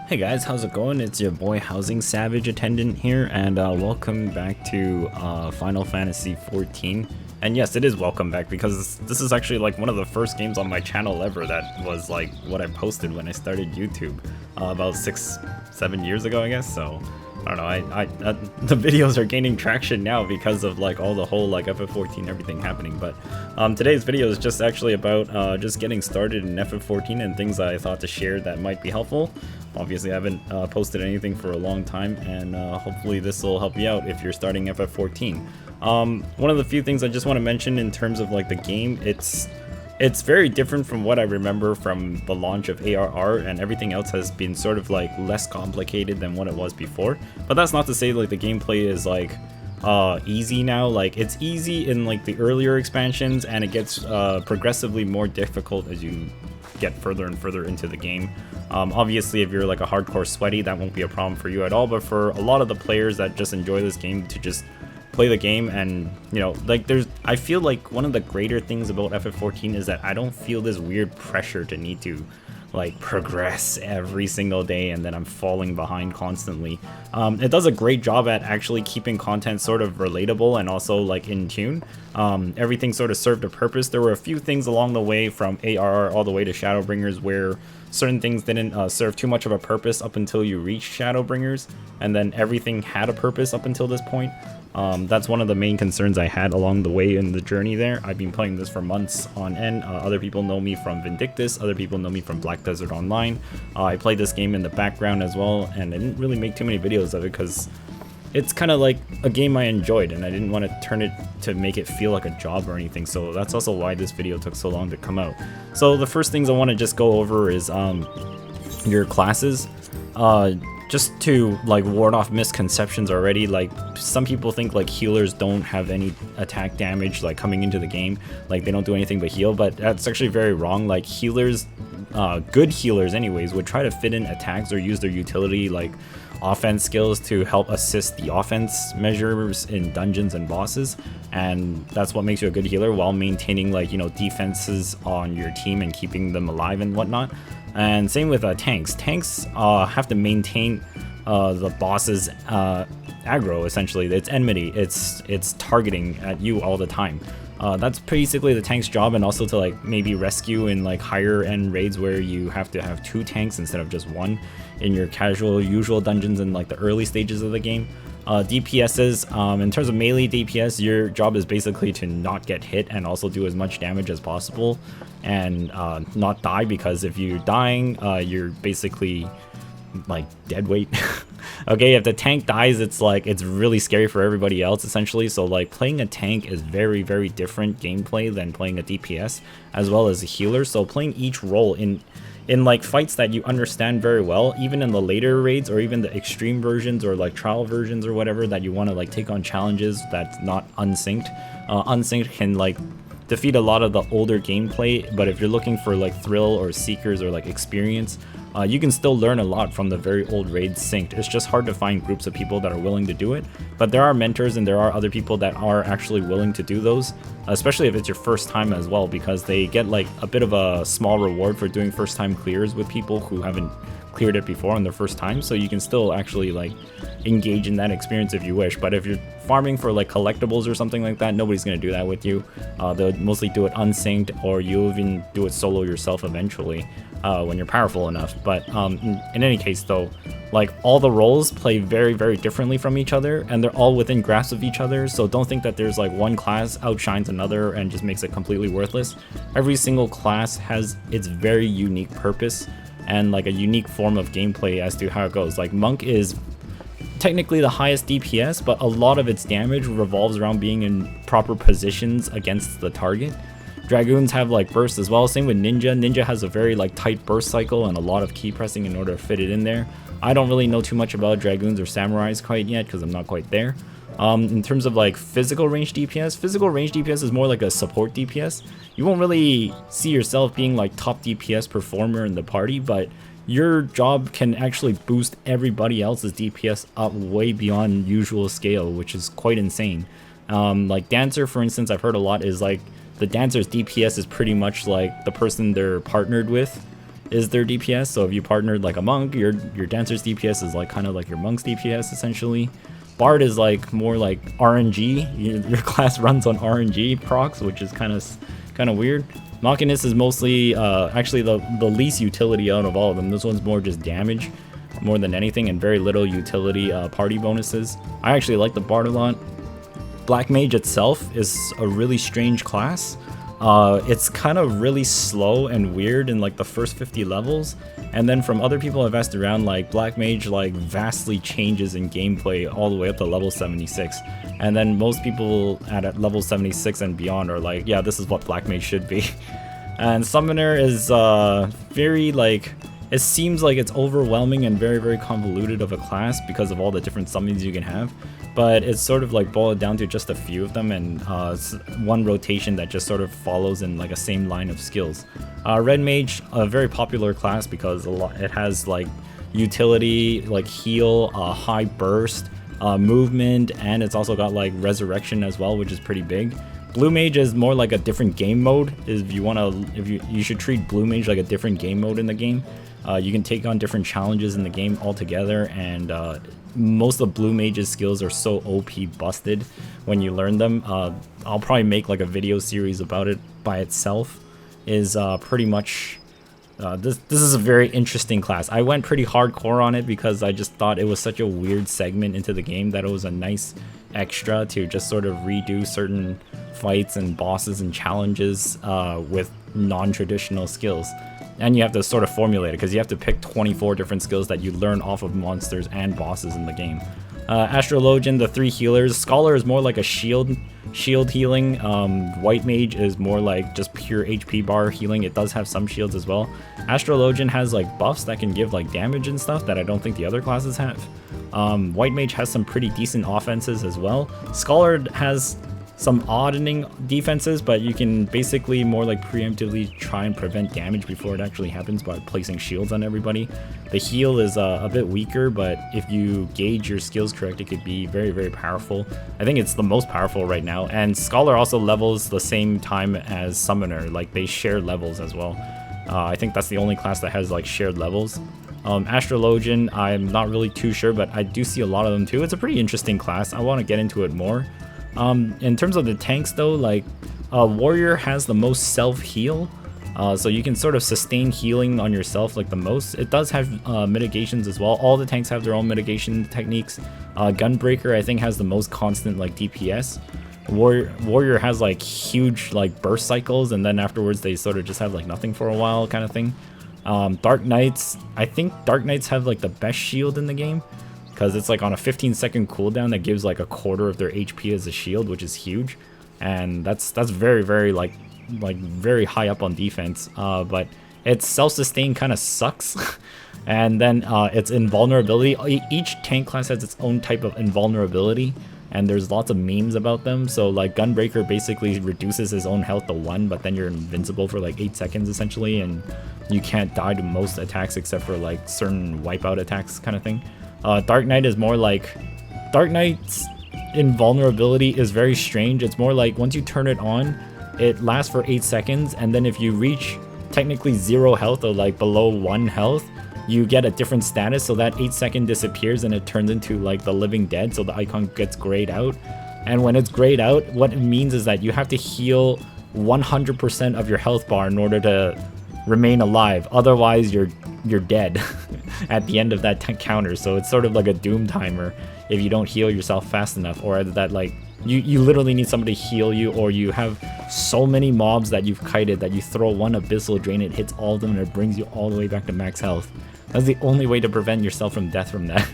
Hey guys, how's it going? It's your boy Housing Savage Attendant here, and welcome back to Final Fantasy XIV. And yes, it is welcome back because this is actually like one of the first games on my channel ever that was like what I posted when I started YouTube about 6-7 years ago, I guess. So I don't know. The videos are gaining traction now because of like all the whole like FF14 everything happening. But today's video is just actually about just getting started in FF14 and things I thought to share that might be helpful. Obviously, I haven't posted anything for a long time, and hopefully this will help you out if you're starting FF14. One of the few things I just want to mention in terms of like the game, it's very different from what I remember from the launch of ARR, and everything else has been sort of like less complicated than what it was before. But that's not to say like the gameplay is like easy now. Like it's easy in like the earlier expansions, and it gets progressively more difficult as you get further and further into the game. Obviously, if you're like a hardcore sweaty, that won't be a problem for you at all, but for a lot of the players that just enjoy this game to just play the game, and you know, like I feel like one of the greater things about FF14 is that I don't feel this weird pressure to need to like progress every single day and then I'm falling behind constantly. It does a great job at actually keeping content sort of relatable and also like in tune. Everything sort of served a purpose. There were a few things along the way from ARR all the way to Shadowbringers where certain things didn't serve too much of a purpose up until you reach Shadowbringers, and then everything had a purpose up until this point. That's one of the main concerns I had along the way in the journey there. I've been playing this for months on end. Other people know me from Vindictus, other people know me from Black Desert Online. I played this game in the background as well, and I didn't really make too many videos of it because it's kind of like a game I enjoyed, and I didn't want to turn it to make it feel like a job or anything, so that's also why this video took so long to come out. So the first things I want to just go over is your classes. Just to like ward off misconceptions already, like some people think like healers don't have any attack damage like coming into the game, like they don't do anything but heal, but that's actually very wrong. Like healers, good healers anyways, would try to fit in attacks or use their utility like offense skills to help assist the offense measures in dungeons and bosses, and that's what makes you a good healer while maintaining like, you know, defenses on your team and keeping them alive and whatnot. And same with tanks. Tanks have to maintain the boss's aggro, essentially. It's enmity. It's targeting at you all the time. That's basically the tank's job, and also to like maybe rescue in like higher end raids where you have to have 2 tanks instead of just 1 in your casual usual dungeons in like the early stages of the game. DPSs, in terms of melee DPS, your job is basically to not get hit and also do as much damage as possible and not die, because if you're dying, you're basically like dead weight. Okay, if the tank dies, it's like it's really scary for everybody else essentially. So like playing a tank is very, very different gameplay than playing a DPS as well as a healer. So playing each role in like fights that you understand very well, even in the later raids or even the extreme versions or like trial versions or whatever that you want to like take on challenges that's not unsynced. Unsynced can like defeat a lot of the older gameplay, but if you're looking for like thrill or seekers or like experience, you can still learn a lot from the very old raids synced. It's just hard to find groups of people that are willing to do it, but there are mentors and there are other people that are actually willing to do those, especially if it's your first time as well, because they get like a bit of a small reward for doing first time clears with people who haven't cleared it before on their first time. So you can still actually like engage in that experience if you wish, but if you're farming for like collectibles or something like that, nobody's gonna do that with you. They'll mostly do it unsynced, or you even do it solo yourself eventually when you're powerful enough. But in any case though, like all the roles play very, very differently from each other, and they're all within grasp of each other, so don't think that there's like one class outshines another and just makes it completely worthless. Every single class has its very unique purpose and like a unique form of gameplay as to how it goes. Like Monk is technically the highest DPS, but a lot of its damage revolves around being in proper positions against the target. Dragoons have like burst as well, same with Ninja. Ninja has a very like tight burst cycle and a lot of key pressing in order to fit it in there. I don't really know too much about Dragoons or Samurais quite yet because I'm not quite there. In terms of like physical range DPS is more like a support DPS. You won't really see yourself being like top DPS performer in the party, but your job can actually boost everybody else's DPS up way beyond usual scale, which is quite insane. Like Dancer, for instance, I've heard a lot is like the Dancer's DPS is pretty much like the person they're partnered with is their DPS. So if you partnered like a monk, your dancer's DPS is like kind of like your monk's DPS essentially. Bard is like more like RNG. Your class runs on RNG procs, which is kind of weird. Machinist is mostly actually the least utility out of all of them. This one's more just damage more than anything, and very little utility party bonuses. I actually like the Bard a lot. Black Mage itself is a really strange class. It's kind of really slow and weird in like the first 50 levels, and then from other people I've asked around, like Black Mage like vastly changes in gameplay all the way up to level 76, and then most people at level 76 and beyond are like, yeah, this is what Black Mage should be. And Summoner is very like, it seems like it's overwhelming and very convoluted of a class because of all the different summons you can have, but it's sort of like boiled down to just a few of them, and one rotation that just sort of follows in like a same line of skills. Red Mage, a very popular class because it has like utility, like heal, high burst, movement, and it's also got like resurrection as well, which is pretty big. Blue Mage is more like a different game mode. If you should treat Blue Mage like a different game mode in the game. You can take on different challenges in the game altogether, and most of Blue Mage's skills are so OP busted when you learn them. I'll probably make like a video series about it by itself. Is pretty much this is a very interesting class. I went pretty hardcore on it because I just thought it was such a weird segment into the game that it was a nice extra to just sort of redo certain fights and bosses and challenges with non-traditional skills. And you have to sort of formulate it because you have to pick 24 different skills that you learn off of monsters and bosses in the game. Astrologian, the 3 healers. Scholar is more like a shield healing. White Mage is more like just pure HP bar healing. It does have some shields as well. Astrologian has like buffs that can give like damage and stuff that I don't think the other classes have. White Mage has some pretty decent offenses as well. Scholar has some oddening defenses, but you can basically more like preemptively try and prevent damage before it actually happens by placing shields on everybody. The heal is a bit weaker, but if you gauge your skills correct, it could be very powerful. I think it's the most powerful right now, and Scholar also levels the same time as Summoner, like they share levels as well. I think that's the only class that has like shared levels. Astrologian, I'm not really too sure, but I do see a lot of them too. It's a pretty interesting class. I want to get into it more. In terms of the tanks though, like Warrior has the most self-heal, so you can sort of sustain healing on yourself like the most. It does have mitigations as well. All the tanks have their own mitigation techniques. Gunbreaker I think has the most constant like DPS. Warrior has like huge like burst cycles, and then afterwards they sort of just have like nothing for a while kind of thing. Dark Knights, I think Dark Knights have like the best shield in the game, because it's like on a 15-second cooldown that gives like a quarter of their HP as a shield, which is huge, and that's very like very high up on defense. But its self-sustain kind of sucks. And then its invulnerability. Each tank class has its own type of invulnerability, and there's lots of memes about them. So like Gunbreaker basically reduces his own health to 1, but then you're invincible for like 8 seconds essentially, and you can't die to most attacks except for like certain wipeout attacks kind of thing. Dark Knight is more like, Dark Knight's invulnerability is very strange. It's more like once you turn it on, it lasts for 8 seconds, and then if you reach technically 0 health or like below 1 health, you get a different status, so that 8-second disappears and it turns into like the living dead, so the icon gets grayed out. And when it's grayed out, what it means is that you have to heal 100% of your health bar in order to remain alive, otherwise you're dead at the end of that counter. So it's sort of like a doom timer if you don't heal yourself fast enough, or that like you literally need somebody to heal you, or you have so many mobs that you've kited that you throw one abyssal drain, it hits all of them and it brings you all the way back to max health. That's the only way to prevent yourself from death from that.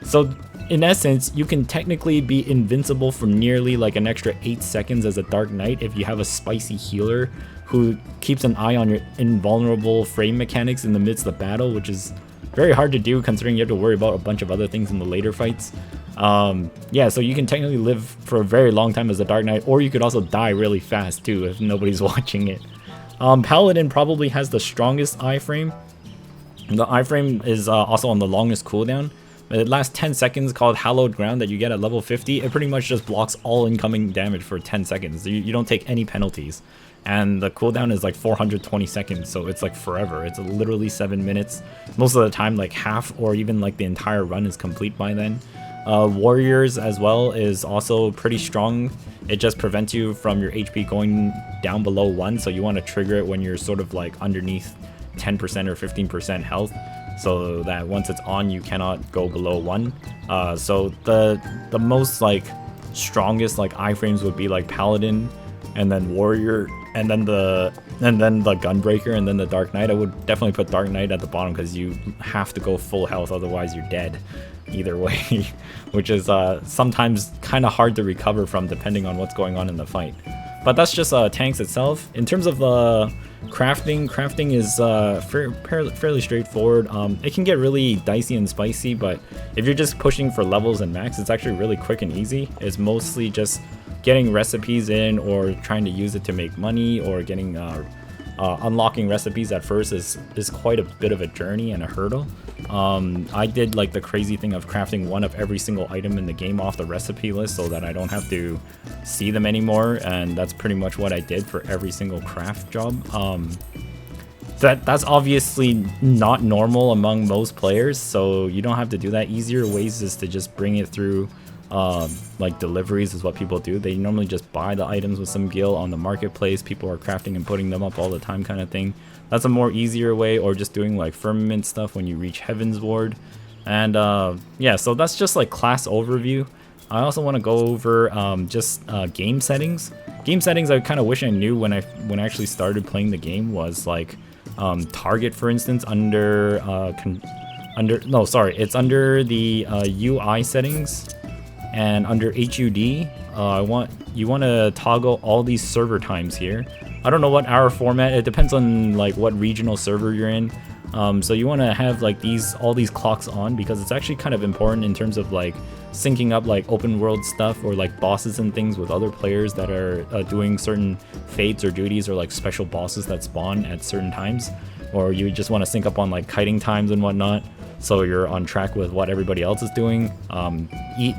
So in essence, you can technically be invincible for nearly like an extra 8 seconds as a Dark Knight if you have a spicy healer who keeps an eye on your invulnerable frame mechanics in the midst of battle, which is very hard to do considering you have to worry about a bunch of other things in the later fights. Yeah, so you can technically live for a very long time as a Dark Knight, or you could also die really fast too if nobody's watching it. Paladin probably has the strongest iframe. The iframe is also on the longest cooldown. It lasts 10 seconds, called Hallowed Ground, that you get at level 50. It pretty much just blocks all incoming damage for 10 seconds. You don't take any penalties. and the cooldown is like 420 seconds, so it's like forever. It's literally 7 minutes. Most of the time, like half or even like the entire run is complete by then. Warriors as well is also pretty strong. It just prevents you from your HP going down below 1, so you want to trigger it when you're sort of like underneath 10% or 15% health, so that once it's on you cannot go below 1. So the most like strongest like iframes would be like Paladin, and then Warrior, and then the Gunbreaker, and then the Dark Knight. I would definitely put Dark Knight at the bottom because you have to go full health, otherwise you're dead either way, which is sometimes kind of hard to recover from depending on what's going on in the fight. But that's just tanks itself. In terms of crafting is fairly straightforward. It can get really dicey and spicy, but if you're just pushing for levels and max, it's actually really quick and easy. It's mostly just getting recipes in, or trying to use it to make money, or getting unlocking recipes at first is quite a bit of a journey and a hurdle. I did like the crazy thing of crafting one of every single item in the game off the recipe list so that I don't have to see them anymore, and that's pretty much what I did for every single craft job. That's obviously not normal among most players, so you don't have to do that. Easier ways is to just bring it through like deliveries is what people do. They normally just buy the items with some gil on the marketplace. People are crafting and putting them up all the time kind of thing. That's a more easier way, or just doing like firmament stuff when you reach Heaven's Ward. And yeah, so that's just like class overview. I also want to go over just game settings. Game settings I kind of wish I knew when I actually started playing the game was like target, for instance, it's under the UI settings, and under HUD, you want to toggle all these server times here. I don't know what hour format, it depends on like what regional server you're in. So you want to have like all these clocks on, because it's actually kind of important in terms of like syncing up like open world stuff or like bosses and things with other players that are doing certain fates or duties, or like special bosses that spawn at certain times. Or you just want to sync up on like kiting times and whatnot, so you're on track with what everybody else is doing.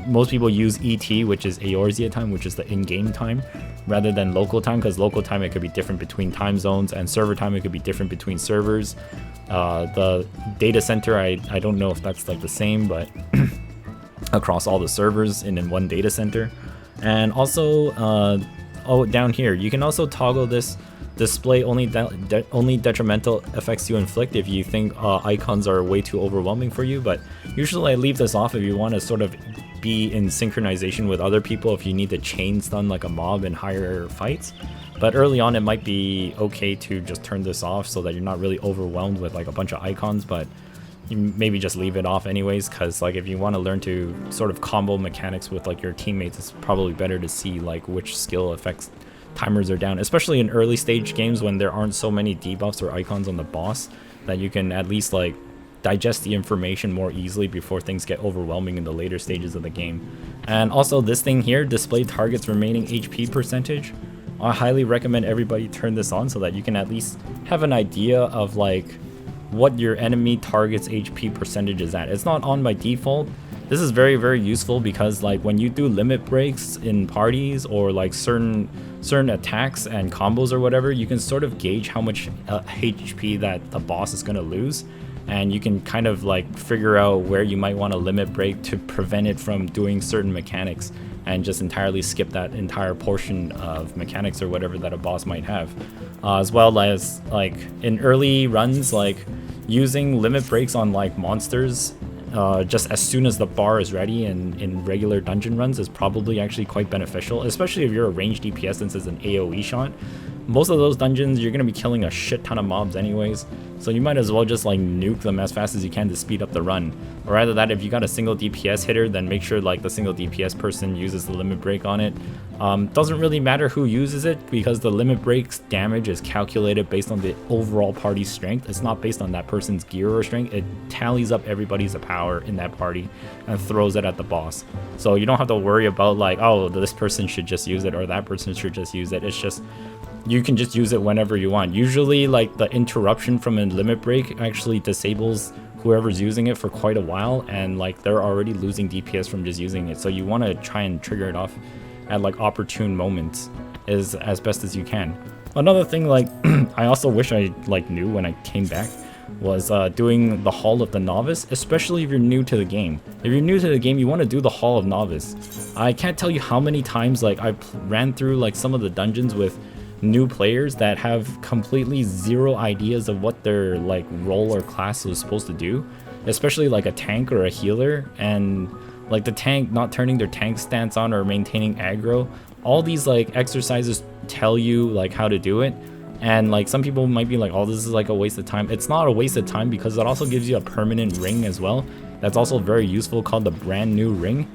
Most people use ET, which is Eorzea time, which is the in-game time, rather than local time, because local time it could be different between time zones, and server time it could be different between servers. The data center, I don't know if that's like the same, but across all the servers in one data center. And also, down here you can also toggle this display only detrimental effects you inflict if you think icons are way too overwhelming for you. But usually I leave this off if you want to sort of be in synchronization with other people, if you need to chain stun like a mob in higher fights. But early on it might be okay to just turn this off so that you're not really overwhelmed with like a bunch of icons, but you maybe just leave it off anyways, because like if you want to learn to sort of combo mechanics with like your teammates, it's probably better to see like which skill effects timers are down, especially in early stage games when there aren't so many debuffs or icons on the boss, that you can at least like digest the information more easily before things get overwhelming in the later stages of the game. And also this thing here, display target's remaining HP percentage. I highly recommend everybody turn this on so that you can at least have an idea of like what your enemy target's HP percentage is at. It's not on by default. This is very, very useful because like when you do limit breaks in parties, or like certain attacks and combos or whatever, you can sort of gauge how much HP that the boss is going to lose, and you can kind of like figure out where you might want to limit break to prevent it from doing certain mechanics, and just entirely skip that entire portion of mechanics or whatever that a boss might have. As well as like in early runs, like using limit breaks on like monsters just as soon as the bar is ready in regular dungeon runs is probably actually quite beneficial, especially if you're a ranged DPS, since it's an AoE shot. Most of those dungeons you're going to be killing a shit ton of mobs anyways, so you might as well just like nuke them as fast as you can to speed up the run. Or either that, if you got a single DPS hitter, then make sure like the single DPS person uses the limit break on it. Doesn't really matter who uses it, because the limit break's damage is calculated based on the overall party's strength. It's not based on that person's gear or strength. It tallies up everybody's power in that party and throws it at the boss. So you don't have to worry about like, oh, this person should just use it or that person should just use it. It's just, you can just use it whenever you want. Usually like the interruption from a limit break actually disables whoever's using it for quite a while, and like they're already losing DPS from just using it. So you want to try and trigger it off at like opportune moments as best as you can. Another thing, like, I also wish I like knew when I came back was doing the Hall of the Novice, especially if you're new to the game. If you're new to the game, you want to do the Hall of Novice. I can't tell you how many times like I ran through like some of the dungeons with new players that have completely zero ideas of what their like role or class was supposed to do, especially like a tank or a healer, and like the tank not turning their tank stance on or maintaining aggro. All these like exercises tell you like how to do it, and like some people might be like, oh, this is like a waste of time. It's not a waste of time because it also gives you a permanent ring as well. That's also very useful, called the brand new ring.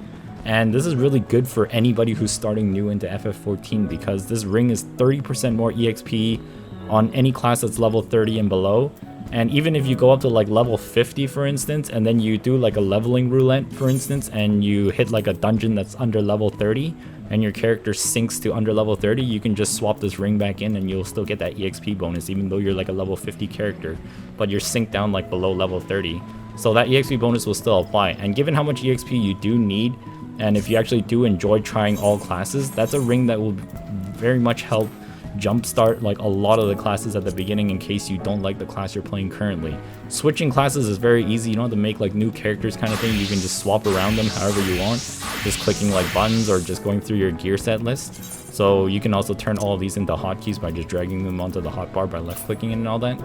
And this is really good for anybody who's starting new into FF14 because this ring is 30% more EXP on any class that's level 30 and below. And even if you go up to like level 50, for instance, and then you do like a leveling roulette, for instance, and you hit like a dungeon that's under level 30 and your character sinks to under level 30, you can just swap this ring back in and you'll still get that EXP bonus even though you're like a level 50 character, but you're synced down like below level 30. So that EXP bonus will still apply. And given how much EXP you do need, and if you actually do enjoy trying all classes, that's a ring that will very much help jumpstart like a lot of the classes at the beginning in case you don't like the class you're playing currently. Switching classes is very easy. You don't have to make like new characters kind of thing. You can just swap around them however you want, just clicking like buttons or just going through your gear set list. So you can also turn all of these into hotkeys by just dragging them onto the hotbar by left clicking and all that,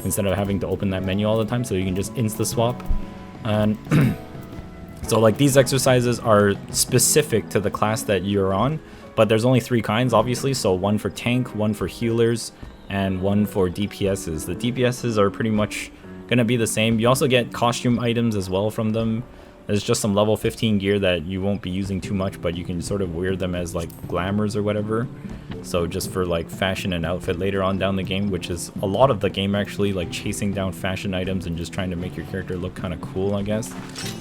instead of having to open that menu all the time. So you can just insta swap. And so like these exercises are specific to the class that you're on, but there's only 3 kinds obviously, so one for tank, one for healers, and one for DPSs. The DPSs are pretty much gonna be the same. You also get costume items as well from them. There's just some level 15 gear that you won't be using too much, but you can sort of wear them as like glamours or whatever. So just for like fashion and outfit later on down the game, which is a lot of the game actually, like chasing down fashion items and just trying to make your character look kind of cool, I guess.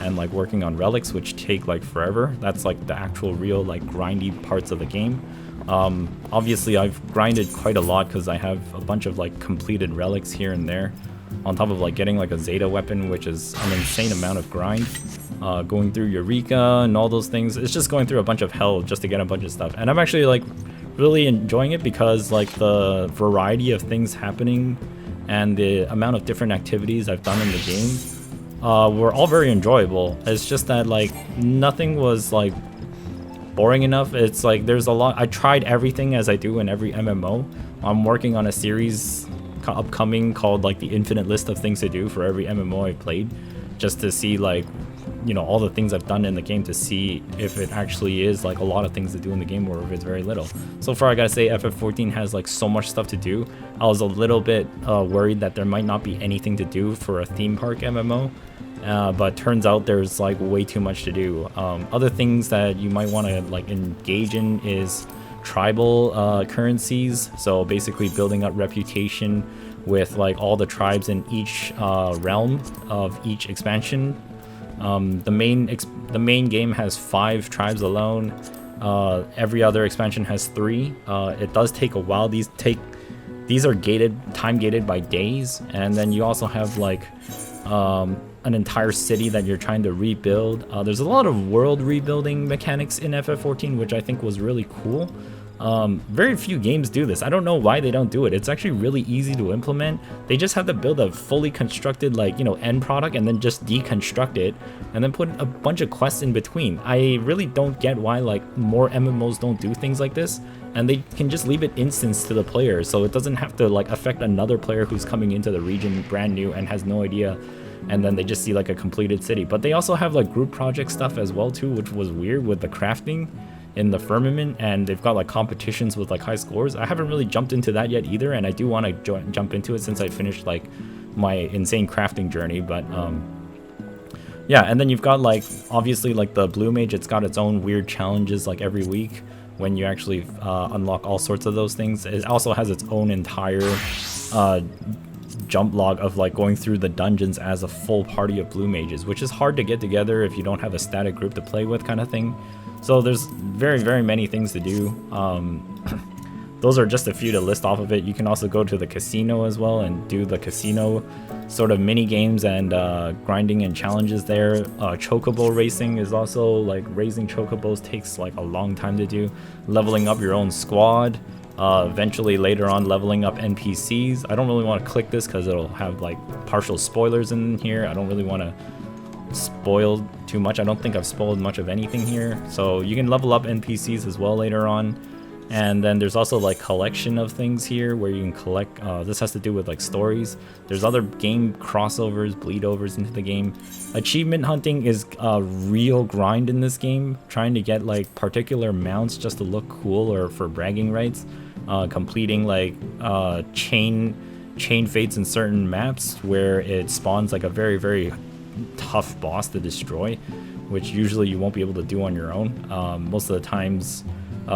And like working on relics, which take like forever. That's like the actual real like grindy parts of the game. Obviously I've grinded quite a lot because I have a bunch of like completed relics here and there, on top of like getting like a Zeta weapon, which is an insane amount of grind. Going through Eureka and all those things. It's just going through a bunch of hell just to get a bunch of stuff. And I'm actually like really enjoying it because like the variety of things happening and the amount of different activities I've done in the game were all very enjoyable. It's just that like nothing was like boring enough. It's like there's a lot. I tried everything as I do in every MMO. I'm working on a series upcoming called like the infinite list of things to do for every MMO I've played, just to see like, you know, all the things I've done in the game, to see if it actually is like a lot of things to do in the game or if it's very little. So far I gotta say FF14 has like so much stuff to do. I was a little bit worried that there might not be anything to do for a theme park MMO, but turns out there's like way too much to do. Other things that you might want to like engage in is tribal currencies, so basically building up reputation with like all the tribes in each realm of each expansion. The main game has 5 tribes alone. Every other expansion has 3. It does take a while. These are time gated by days, and then you also have like an entire city that you're trying to rebuild. There's a lot of world rebuilding mechanics in FF14, which I think was really cool. Very few games do this. I don't know why they don't do it. It's actually really easy to implement. They just have to build a fully constructed, like, you know, end product and then just deconstruct it and then put a bunch of quests in between. I really don't get why like more MMOs don't do things like this, and they can just leave it instanced to the player so it doesn't have to like affect another player who's coming into the region brand new and has no idea, and then they just see like a completed city. But they also have like group project stuff as well too, which was weird with the crafting in the firmament, and they've got like competitions with like high scores. I haven't really jumped into that yet either, and I do want to jump into it since I finished like my insane crafting journey. But yeah, and then you've got like obviously like the Blue Mage. It's got its own weird challenges like every week when you actually unlock all sorts of those things. It also has its own entire jump log of like going through the dungeons as a full party of Blue Mages, which is hard to get together if you don't have a static group to play with kind of thing. So there's very many things to do. Those are just a few to list off of it. You can also go to the casino as well and do the casino sort of mini games and grinding and challenges there. Chocobo racing is also like raising chocobos takes like a long time to do. Leveling up your own squad. Eventually later on leveling up NPCs. I don't really want to click this because it'll have like partial spoilers in here. I don't really want to spoil too much. I don't think I've spoiled much of anything here. So you can level up NPCs as well later on. And then there's also like collection of things here where you can collect, this has to do with like stories. There's other game crossovers, bleed overs into the game. Achievement hunting is a real grind in this game, trying to get like particular mounts just to look cool or for bragging rights. Completing like chain fates in certain maps where it spawns like a very tough boss to destroy, which usually you won't be able to do on your own. Most of the times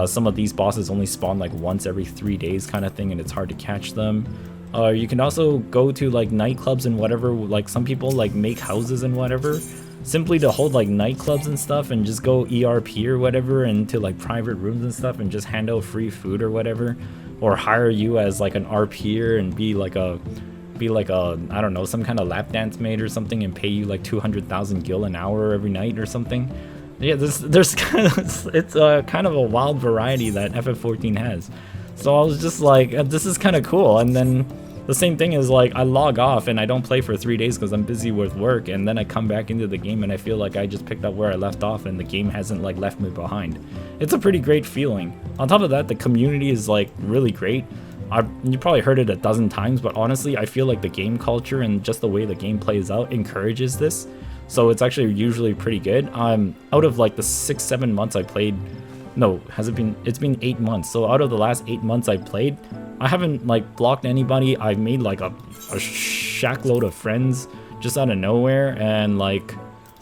some of these bosses only spawn like once every 3 days kind of thing, and it's hard to catch them. You can also go to like nightclubs and whatever, like some people like make houses and whatever simply to hold like nightclubs and stuff, and just go ERP or whatever into like private rooms and stuff and just hand out free food or whatever, or hire you as like an RPer and be like a I don't know, some kind of lap dance maid or something and pay you like 200,000 gil an hour every night or something. Yeah, there's kind of, it's kind of a wild variety that FF14 has. So I was just like, this is kind of cool. And then the same thing is like, I log off and I don't play for 3 days because I'm busy with work, and then I come back into the game and I feel like I just picked up where I left off and the game hasn't like left me behind. It's a pretty great feeling. On top of that, the community is like really great. You probably heard it a dozen times, but honestly, I feel like the game culture and just the way the game plays out encourages this. So it's actually usually pretty good. Out of like the 6-7 months I played, no, has it been? It's been 8 months. So out of the last 8 months I played, I haven't like blocked anybody. I've made like a shackload of friends just out of nowhere, and like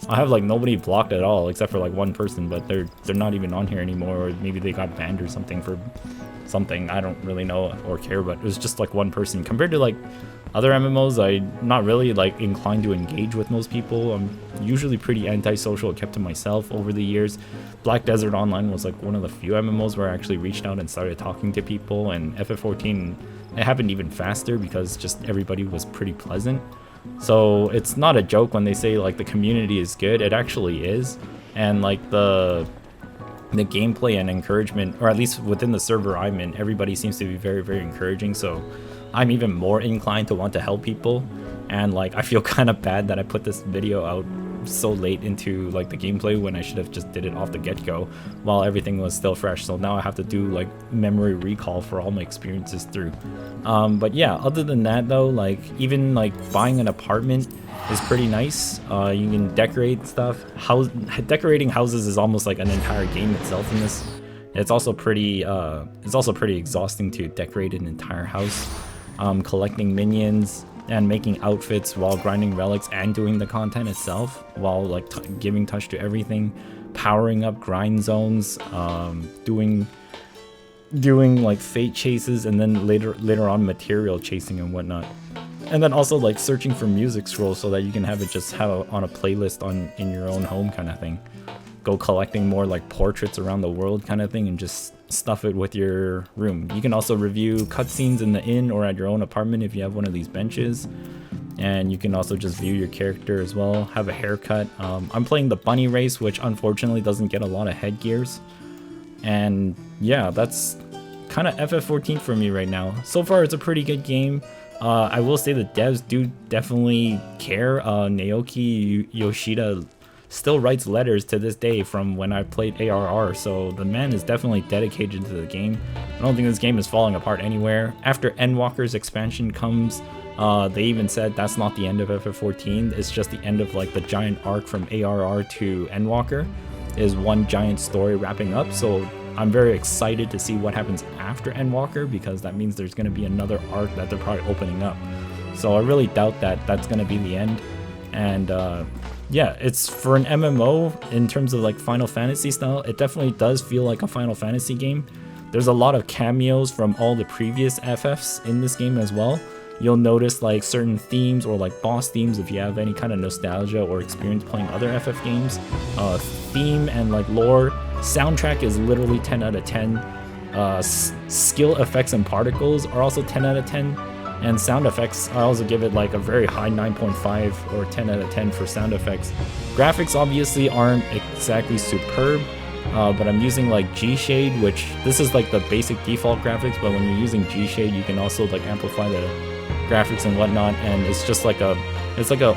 I have like nobody blocked at all except for like one person, but they're not even on here anymore, or maybe they got banned or something for something. I don't really know or care, but it was just like one person. Compared to like other MMOs, I'm not really like inclined to engage with most people. I'm usually pretty antisocial, kept to myself over the years. Black Desert Online was like one of the few MMOs where I actually reached out and started talking to people, and FF14, it happened even faster because just everybody was pretty pleasant. So it's not a joke when they say like the community is good. It actually is, and like the gameplay and encouragement, or at least within the server I'm in, everybody seems to be very encouraging. So I'm even more inclined to want to help people, and like I feel kind of bad that I put this video out so late into like the gameplay when I should have just did it off the get-go while everything was still fresh. So now I have to do like memory recall for all my experiences through. But yeah, other than that though, like even like buying an apartment is pretty nice. You can decorate stuff. Decorating houses is almost like an entire game itself in this. It's also pretty exhausting to decorate an entire house. Collecting minions and making outfits while grinding relics and doing the content itself, while like giving touch to everything, powering up grind zones, doing like fate chases, and then later on material chasing and whatnot. And then also like searching for music scrolls so that you can have it just on a playlist in your own home kind of thing. Go collecting more like portraits around the world kind of thing and just stuff it with your room. You can also review cutscenes in the inn or at your own apartment if you have one of these benches. And you can also just view your character as well, have a haircut. I'm playing the bunny race, which unfortunately doesn't get a lot of headgears. And yeah, that's kind of FF14 for me right now. So far, it's a pretty good game. I will say the devs do definitely care. Naoki Yoshida still writes letters to this day from when I played ARR, so the man is definitely dedicated to the game. I don't think this game is falling apart anywhere. After Endwalker's expansion comes, they even said that's not the end of FF14, it's just the end of like the giant arc from ARR to Endwalker, is one giant story wrapping up. So I'm very excited to see what happens after Endwalker, because that means there's going to be another arc that they're probably opening up. So I really doubt that that's going to be the end. And yeah, it's for an MMO in terms of like Final Fantasy style, it definitely does feel like a Final Fantasy game. There's a lot of cameos from all the previous FFs in this game as well. You'll notice like certain themes or like boss themes if you have any kind of nostalgia or experience playing other FF games. Theme and like lore. Soundtrack is literally 10 out of 10. Skill effects and particles are also 10 out of 10. And sound effects, I also give it like a very high 9.5 or 10 out of 10 for sound effects. Graphics obviously aren't exactly superb, but I'm using like G-Shade, which this is like the basic default graphics, but when you're using G-Shade, you can also like amplify the graphics and whatnot, and it's just like a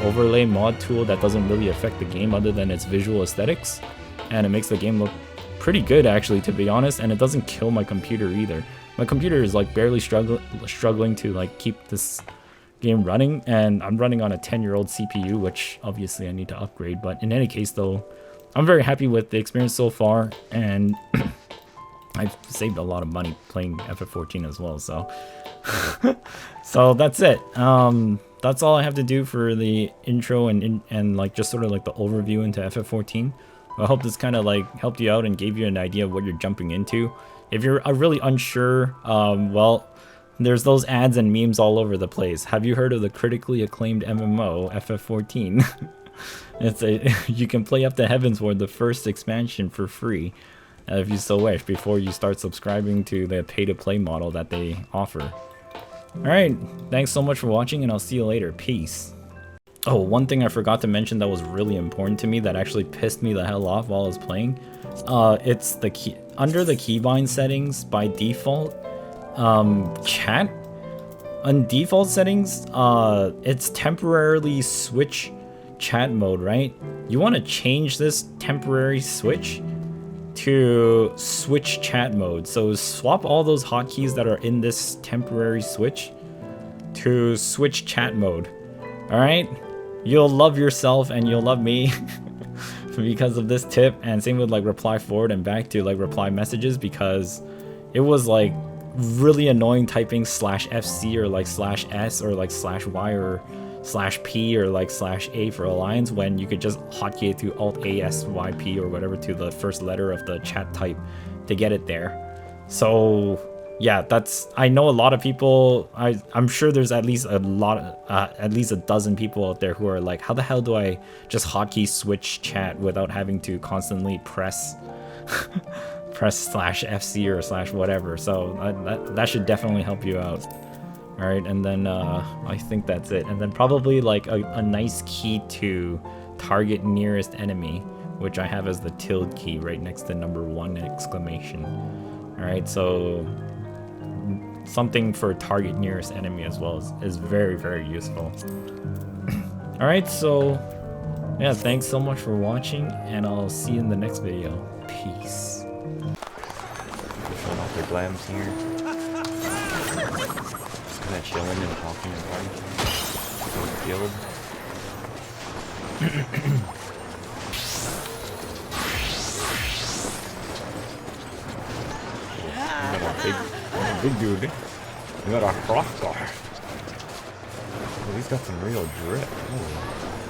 overlay mod tool that doesn't really affect the game other than its visual aesthetics, and it makes the game look pretty good actually, to be honest, and it doesn't kill my computer either. My computer is like barely struggling to like keep this game running, and I'm running on a 10-year-old CPU, which obviously I need to upgrade, but in any case though, I'm very happy with the experience so far, and I've saved a lot of money playing FF14 as well, so so that's it. That's all I have to do for the intro and like just sort of like the overview into FF14. I hope this kind of like helped you out and gave you an idea of what you're jumping into. If you're really unsure, well, there's those ads and memes all over the place. Have you heard of the critically acclaimed MMO FF14? You can play up to Heavensward, the first expansion, for free, if you so wish, before you start subscribing to the pay-to-play model that they offer. Alright, thanks so much for watching, and I'll see you later. Peace. Oh, one thing I forgot to mention that was really important to me that actually pissed me the hell off while I was playing. It's the under the Keybinds settings by default, chat. On default settings, it's temporarily switch chat mode, right? You want to change this temporary switch to switch chat mode. So swap all those hotkeys that are in this temporary switch to switch chat mode. Alright? You'll love yourself and you'll love me because of this tip, and same with like reply forward and back to like reply messages, because it was like really annoying typing /FC or like /S or like /Y or /P or like /A for alliance, when you could just hotkey it to Alt-A-S-Y-P or whatever to the first letter of the chat type to get it there. So yeah, I know a lot of people, I'm sure there's at least a dozen people out there who are like, how the hell do I just hotkey switch chat without having to constantly press /FC or /whatever. So that should definitely help you out. Alright, and then I think that's it. And then probably like a nice key to target nearest enemy, which I have as the tilde key right next to #1 exclamation. Alright, so something for target nearest enemy as well is very, very useful. Alright, so yeah, thanks so much for watching, and I'll see you in the next video. Peace. Showing off their glams here. Kind of chilling and talking and partying. Guild. You got a big dude. You got a crossbar. Oh, he's got some real drip. Oh.